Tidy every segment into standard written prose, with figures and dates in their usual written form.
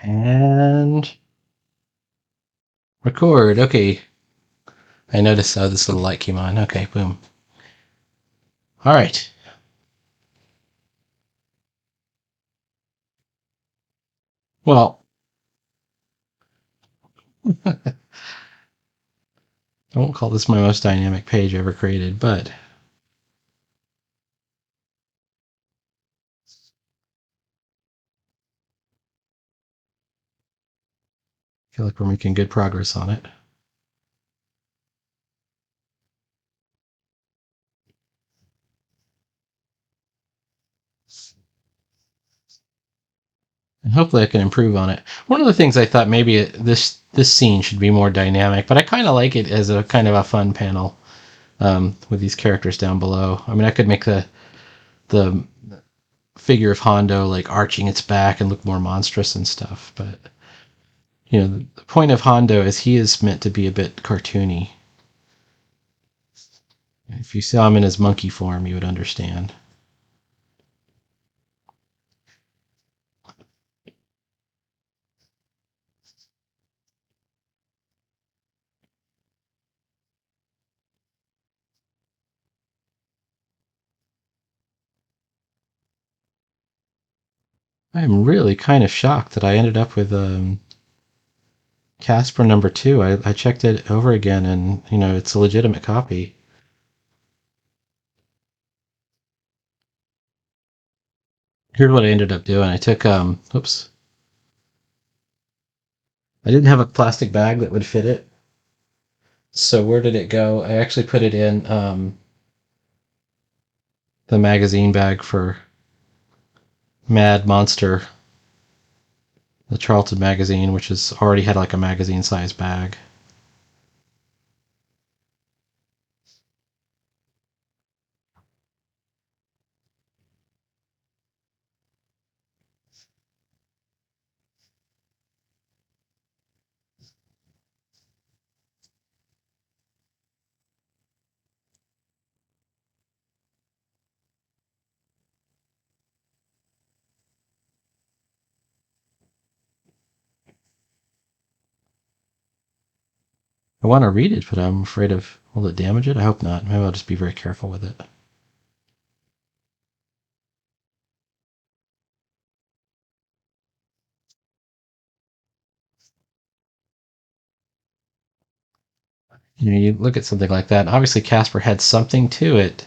And record. Okay. I noticed this little light came on. Okay, boom. All right. Well, I won't call this my most dynamic page ever created, but I feel like we're making good progress on it. And hopefully I can improve on it. One of the things I thought maybe this scene should be more dynamic, but I kind of like it as a kind of a fun panel with these characters down below. I mean, I could make the figure of Hondo like arching its back and look more monstrous and stuff, but the point of Hondo is he is meant to be a bit cartoony. If you saw him in his monkey form, you would understand. I'm really kind of shocked that I ended up with Casper #2. I checked it over again, and it's a legitimate copy. Here's what I ended up doing. I took oops. I didn't have a plastic bag that would fit it. So where did it go? I actually put it in the magazine bag for Mad Monster, the Charlton magazine, which has already had like a magazine size bag. I want to read it, but I'm afraid of will it damage it? I hope not. Maybe I'll just be very careful with it. You look at something like that, and obviously Casper had something to it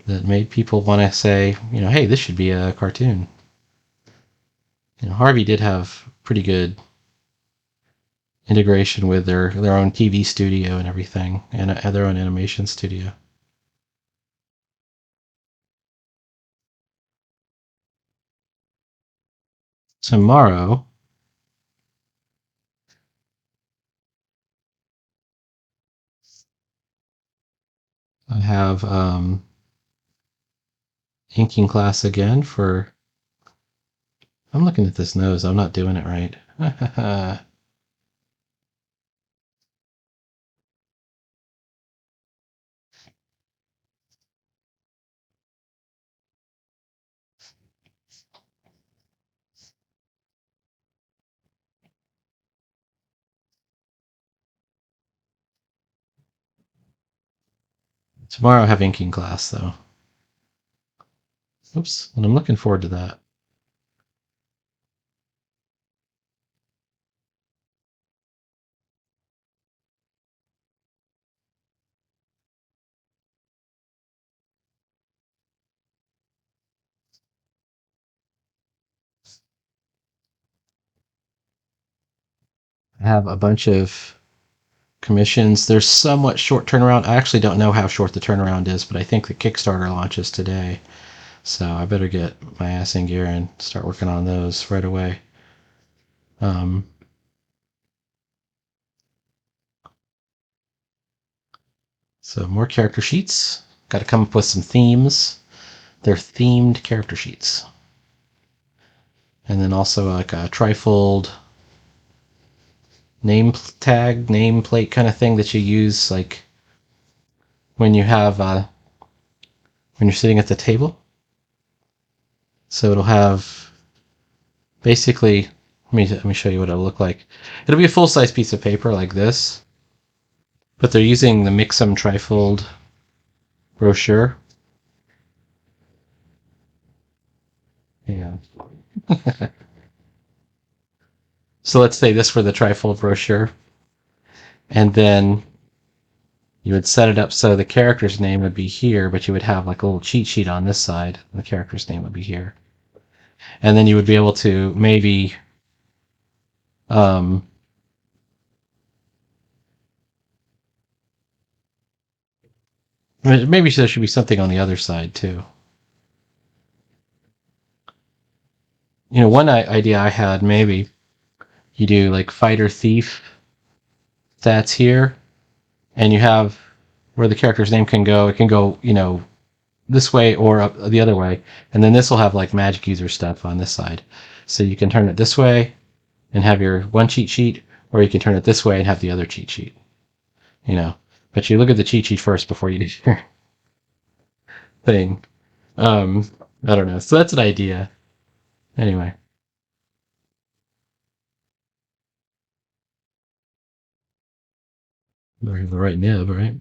that made people want to say, hey, this should be a cartoon. Harvey did have pretty good integration with their own TV studio and everything, and their own animation studio. Tomorrow, I have inking class again for. I'm looking at this nose. I'm not doing it right. Tomorrow I have inking class, though. Oops, and I'm looking forward to that. I have a bunch of commissions. There's somewhat short turnaround. I actually don't know how short the turnaround is, but I think the Kickstarter launches today. So I better get my ass in gear and start working on those right away. Um, so more character sheets. Got to come up with some themes. They're themed character sheets. And then also like a trifold name tag, nameplate kind of thing that you use like when you have when you're sitting at the table. So it'll have basically Let me show you what it'll look like. It'll be a full-size piece of paper like this, but they're using the Mixum trifold brochure. Yeah. So let's say this were the trifold brochure, and then you would set it up so the character's name would be here, but you would have like a little cheat sheet on this side, and the character's name would be here. And then you would be able to maybe um, maybe there should be something on the other side too. You know, one idea I had, maybe you do like fighter thief stats here, and you have where the character's name can go. It can go, you know, this way or up the other way, and then this will have like magic user stuff on this side. So you can turn it this way and have your one cheat sheet, or you can turn it this way and have the other cheat sheet. You know, but you look at the cheat sheet first before you do your thing. Um, I don't know. So that's an idea. Anyway. There's the right nib, right?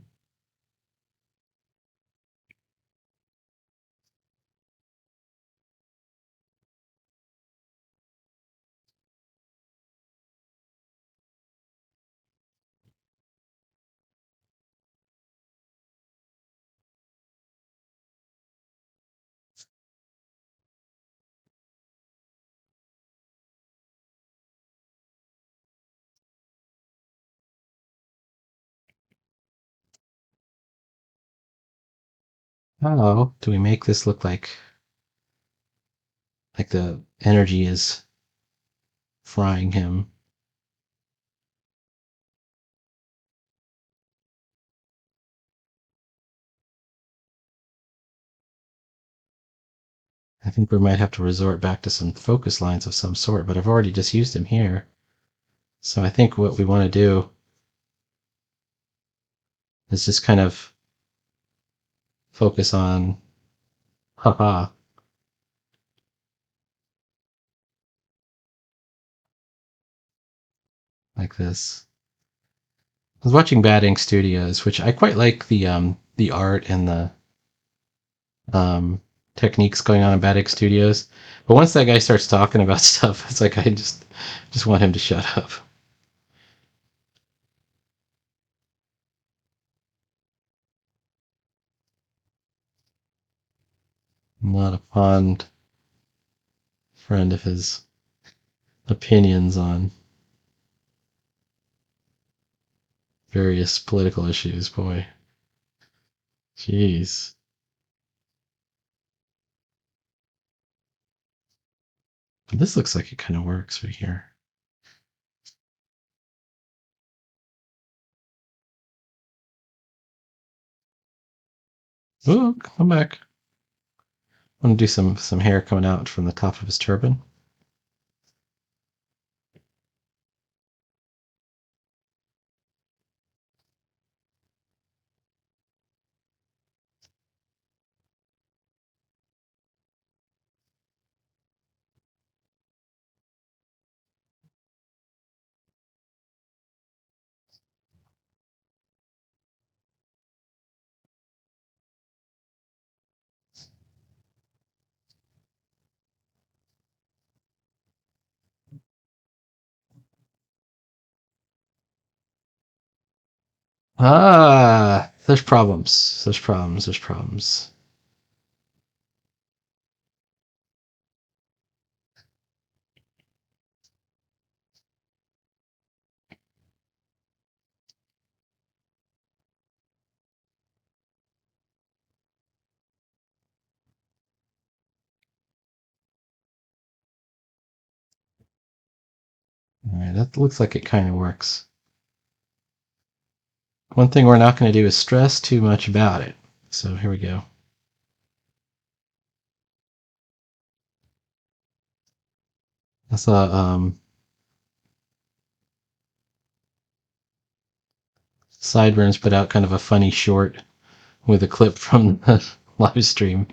How do we make this look like the energy is frying him? I think we might have to resort back to some focus lines of some sort, but I've already just used him here. So I think what we want to do is just kind of focus on haha like this. I was watching Bad Ink Studios, which I quite like the art and the um techniques going on in Bad Ink Studios. But once that guy starts talking about stuff, it's like I just want him to shut up. I'm not a fond friend of his opinions on various political issues, boy. Jeez. But this looks like it kind of works right here. Ooh, come back. I want to do some hair coming out from the top of his turban. Ah, there's problems. There's problems. There's problems. All right, that looks like it kind of works. One thing we're not going to do is stress too much about it. So here we go. That's a Sideburns put out kind of a funny short with a clip from the live stream.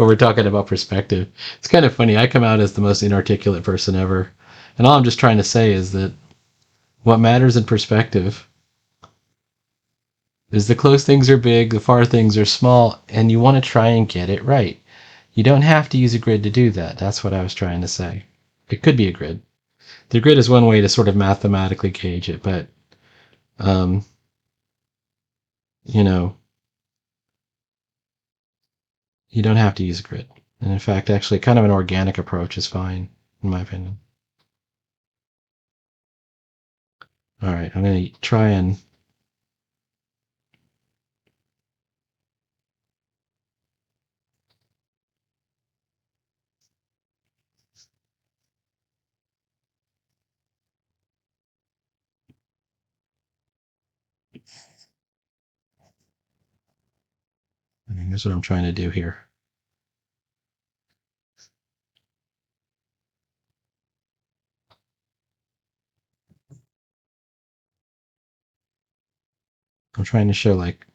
we're talking about perspective. It's kind of funny. I come out as the most inarticulate person ever. And all I'm just trying to say is that what matters in perspective is the close things are big, the far things are small, and you want to try and get it right. You don't have to use a grid to do that. That's what I was trying to say. It could be a grid. The grid is one way to sort of mathematically gauge it, but um, you know, you don't have to use a grid. And in fact, actually, kind of an organic approach is fine, in my opinion. All right, I'm going to try and. Here's what I'm trying to do here. I'm trying to show like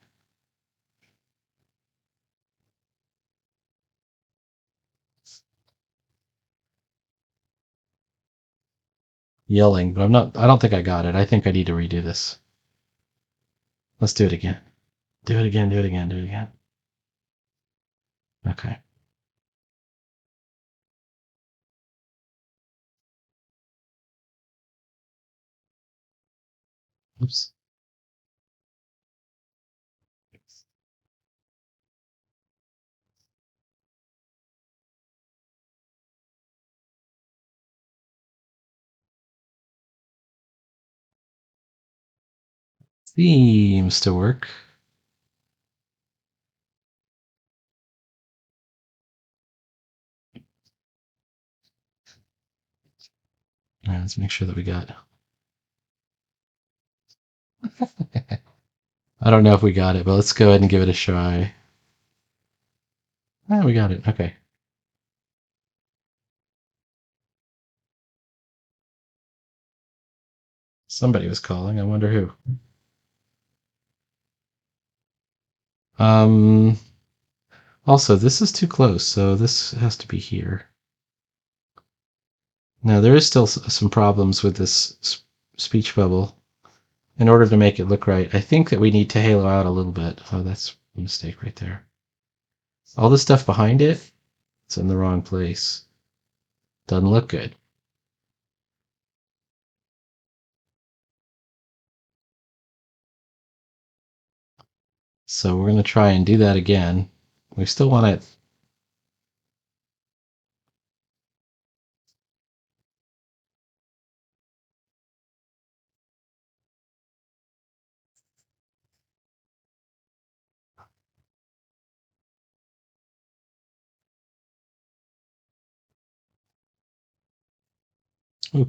yelling, but I'm not. I don't think I got it. I think I need to redo this. Let's do it again. Do it again. Do it again. Do it again. Okay. Oops. Seems to work. All right, let's make sure that we got. I don't know if we got it, but let's go ahead and give it a try. Ah, we got it. Okay. Somebody was calling. I wonder who. Um. Also, this is too close, so this has to be here. Now, there is still some problems with this speech bubble. In order to make it look right, I think that we need to halo out a little bit. Oh, that's a mistake right there. All the stuff behind it, it's in the wrong place. Doesn't look good. So we're going to try and do that again. We still want it. Ooh,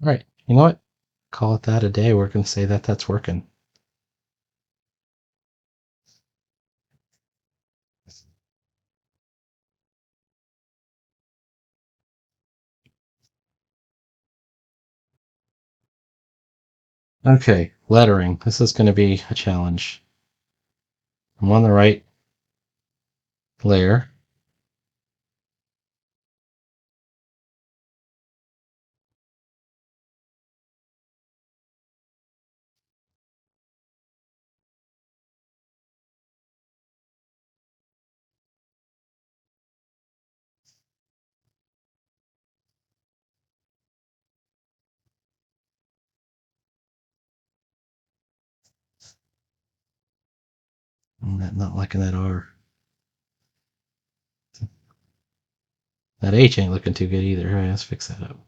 all right. You know what? Call it that a day. We're going to say that that's working. Okay, lettering. This is going to be a challenge. I'm on the right layer. I'm not liking that R. That H ain't looking too good either. All right, let's fix that up.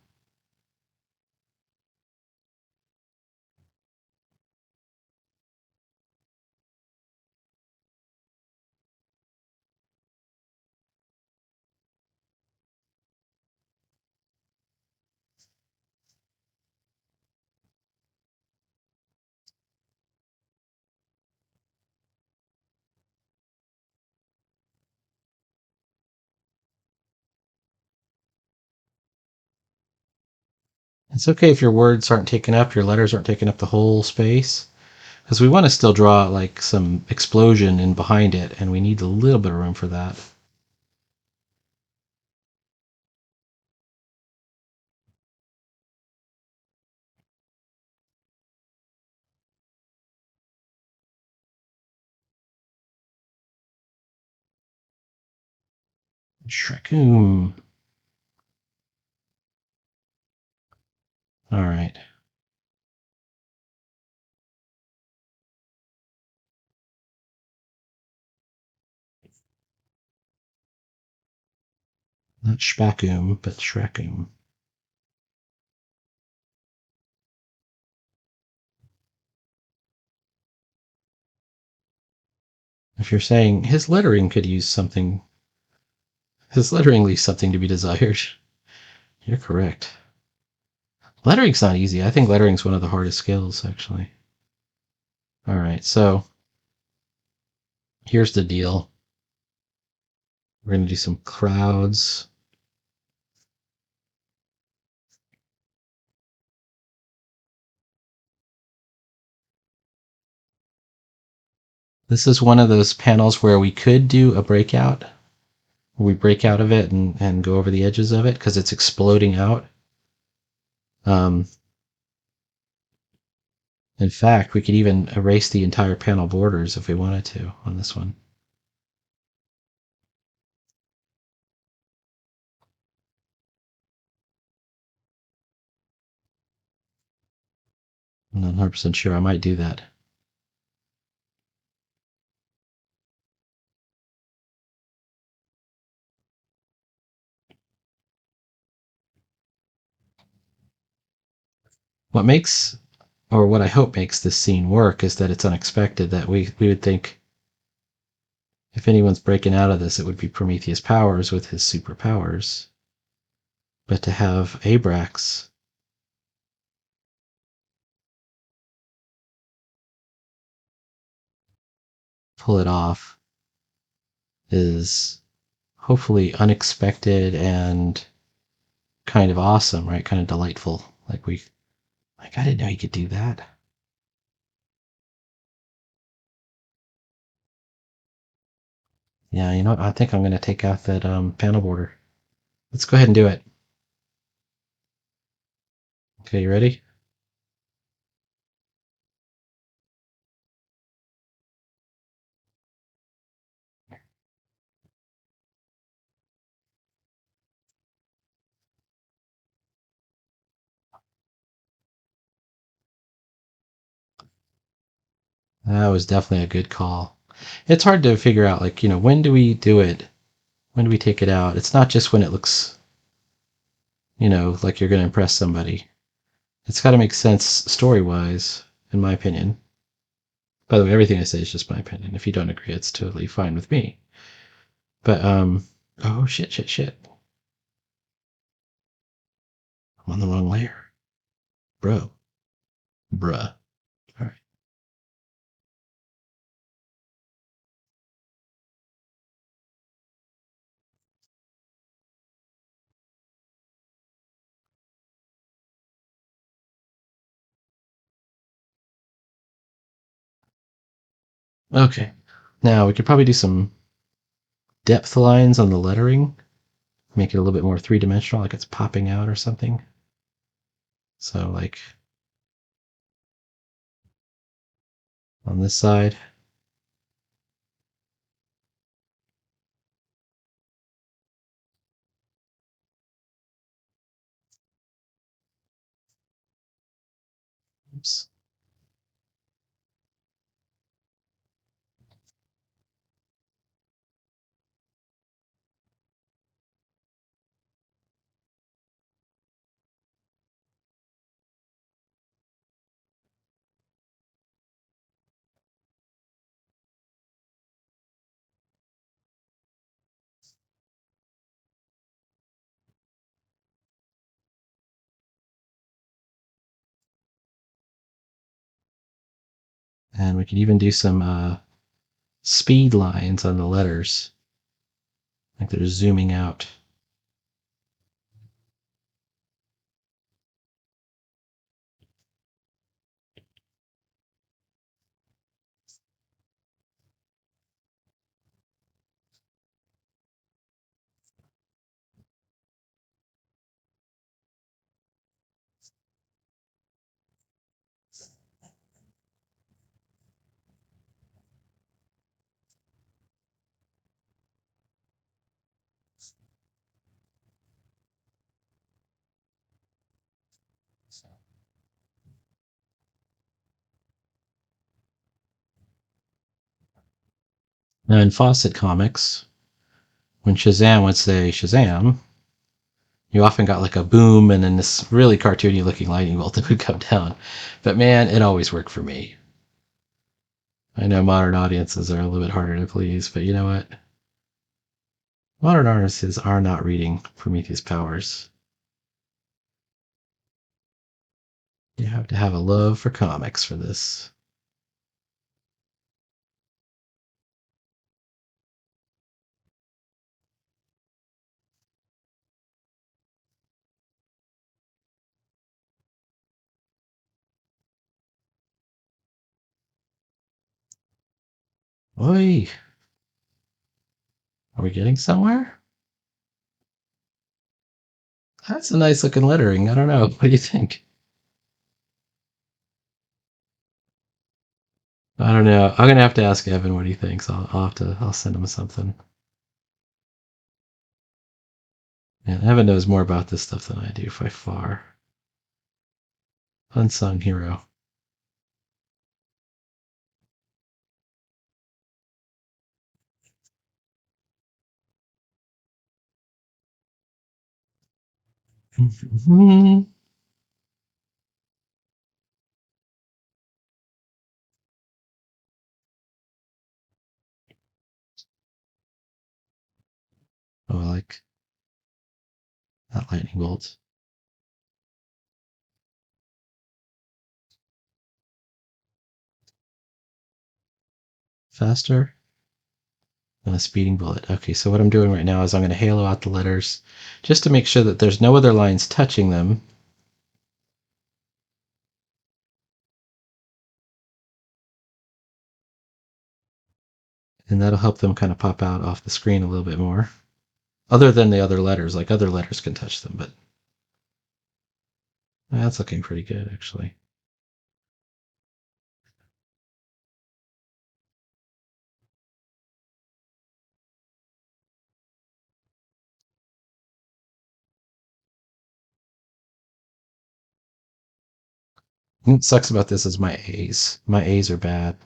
It's okay if your words aren't taken up, your letters aren't taking up the whole space, because we want to still draw like some explosion in behind it, and we need a little bit of room for that. Shrekum. All right. Not Shpakum, but Shrekum. If you're saying his lettering could use something, his lettering leaves something to be desired. You're correct. Lettering's not easy. I think lettering's one of the hardest skills, actually. All right, so here's the deal. We're going to do some crowds. This is one of those panels where we could do a breakout. We break out of it and go over the edges of it because it's exploding out. In fact, we could even erase the entire panel borders if we wanted to on this one. I'm not 100% sure. I might do that. What makes, or what I hope makes this scene work is that it's unexpected, that we would think if anyone's breaking out of this, it would be Prometheus Powers with his superpowers. But to have Abrax pull it off is hopefully unexpected and kind of awesome, right? Kind of delightful. I didn't know you could do that. Yeah, you know what? I think I'm going to take out that panel border. Let's go ahead and do it. Okay, you ready? That was definitely a good call. It's hard to figure out, like, when do we do it? When do we take it out? It's not just when it looks, like you're going to impress somebody. It's got to make sense story-wise, in my opinion. By the way, everything I say is just my opinion. If you don't agree, it's totally fine with me. But, oh, shit. I'm on the wrong layer. Bro. Bruh. All right. Okay. Now, we could probably do some depth lines on the lettering. Make it a little bit more three-dimensional, like it's popping out or something. So, like, on this side. Oops. And we could even do some speed lines on the letters. Like they're zooming out. Now in Fawcett comics, when Shazam would say Shazam, you often got like a boom and then this really cartoony looking lightning bolt that would come down. But man, it always worked for me. I know modern audiences are a little bit harder to please, but you know what? Modern artists are not reading Prometheus powers. You have to have a love for comics for this. Oi, are we getting somewhere? That's a nice looking lettering. I don't know. What do you think? I don't know. I'm gonna have to ask Evan what he thinks. I'll send him something. And Evan knows more about this stuff than I do by far. Unsung hero. Oh, I like that lightning bolt. Faster than a speeding bullet. Okay, so what I'm doing right now is I'm going to halo out the letters just to make sure that there's no other lines touching them. And that'll help them kind of pop out off the screen a little bit more. Other than the other letters, like other letters can touch them, but that's looking pretty good actually. What sucks about this is my A's. My A's are bad.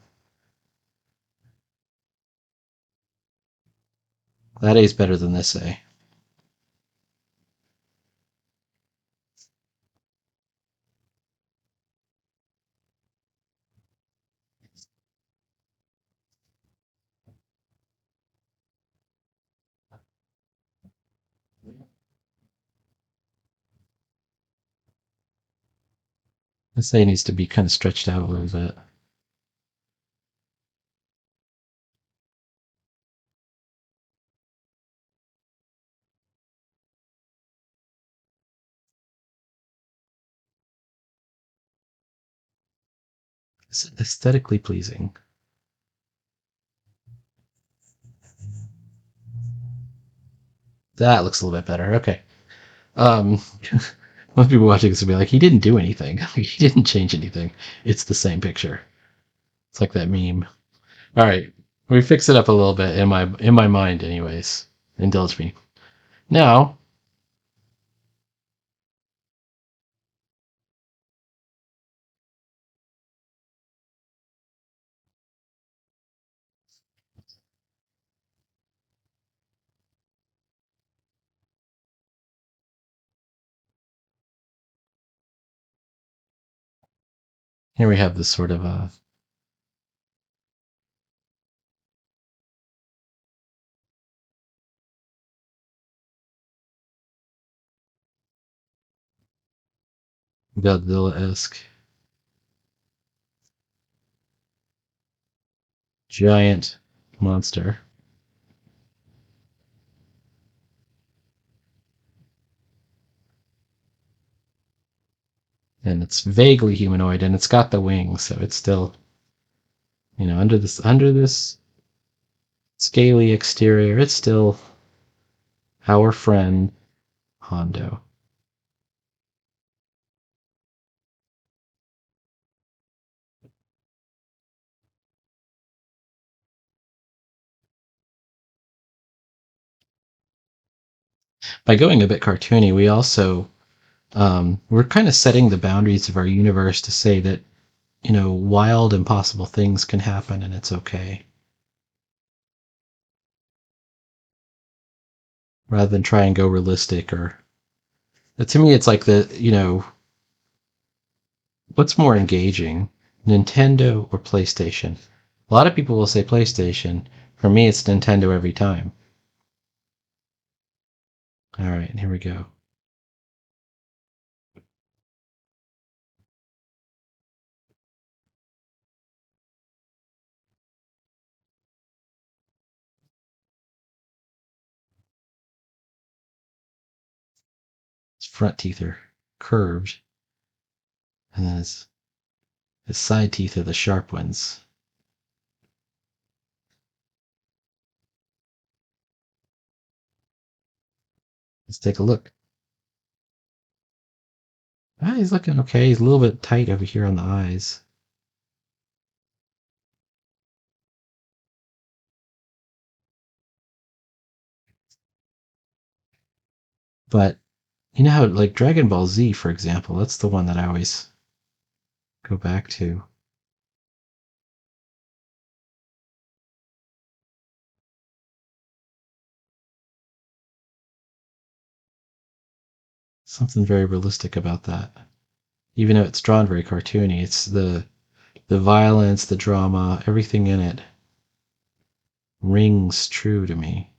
That A's better than this A. This A needs to be kind of stretched out a little bit. It's aesthetically pleasing. That looks a little bit better. Okay. Um, most people watching this will be like, he didn't do anything. He didn't change anything. It's the same picture. It's like that meme. All right, we fix it up a little bit in my mind, anyways. Indulge me. Now, here we have this sort of Godzilla-esque giant monster, and it's vaguely humanoid, and it's got the wings, so it's still, under this scaly exterior, it's still our friend Hondo. By going a bit cartoony, we also we're kind of setting the boundaries of our universe to say that wild, impossible things can happen, and it's okay. rather than try and go realistic. Or to me, it's like what's more engaging, Nintendo or PlayStation? A lot of people will say PlayStation. For me, it's Nintendo every time. All right, here we go. His front teeth are curved, and then his side teeth are the sharp ones. Let's take a look. Ah, he's looking okay. He's a little bit tight over here on the eyes. But you know how, like Dragon Ball Z, for example, that's the one that I always go back to. Something very realistic about that. Even though it's drawn very cartoony, it's the violence, the drama, everything in it rings true to me.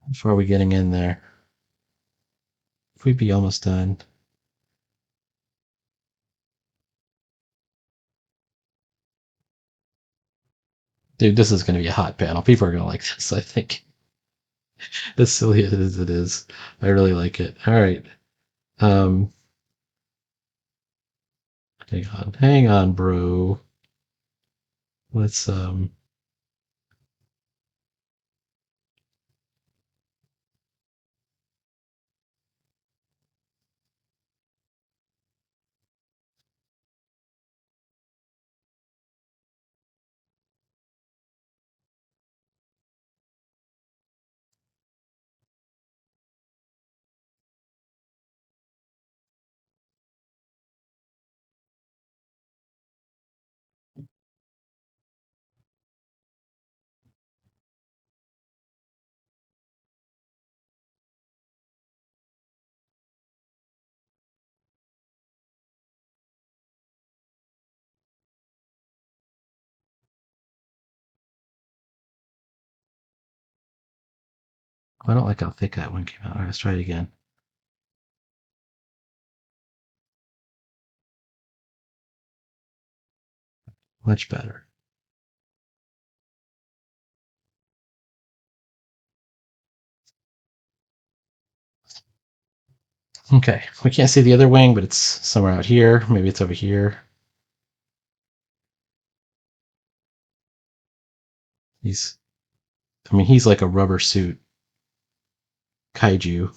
How far are we getting in there? If we'd be almost done. Dude, this is going to be a hot panel. People are going to like this, I think. As silly as it is. I really like it. All right. Um, hang on, bro. Let's I don't like how thick that one came out. All right, let's try it again. Much better. Okay, we can't see the other wing, but it's somewhere out here. Maybe it's over here. He's, I mean, he's like a rubber suit kaiju.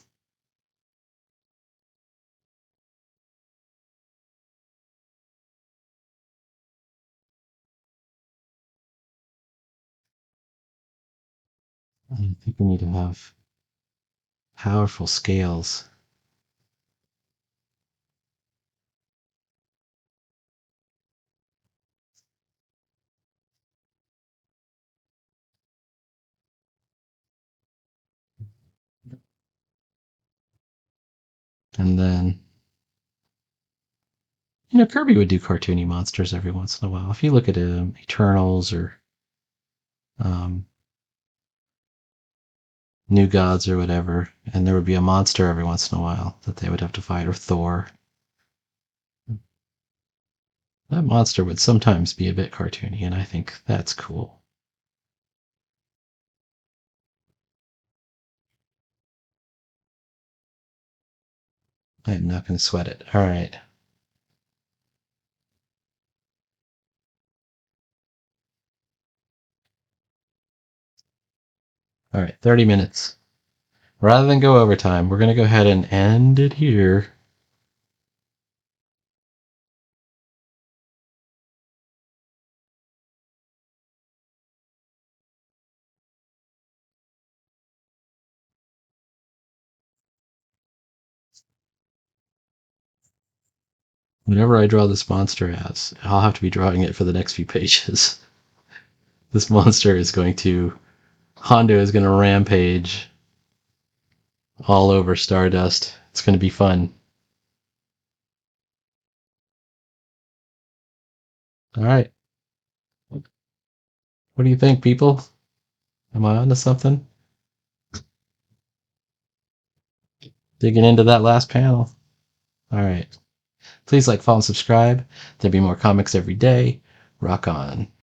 I think we need to have powerful scales. And then, Kirby would do cartoony monsters every once in a while. If you look at Eternals or um, New Gods or whatever, and there would be a monster every once in a while that they would have to fight, or Thor. That monster would sometimes be a bit cartoony, and I think that's cool. I'm not going to sweat it. All right. All right, 30 minutes. Rather than go overtime, we're going to go ahead and end it here. Whenever I draw this monster as, I'll have to be drawing it for the next few pages. This monster is going to... Hondo is going to rampage all over Stardust. It's going to be fun. All right. What do you think, people? Am I onto something? Digging into that last panel. All right. Please like, follow, and subscribe. There'll be more comics every day. Rock on.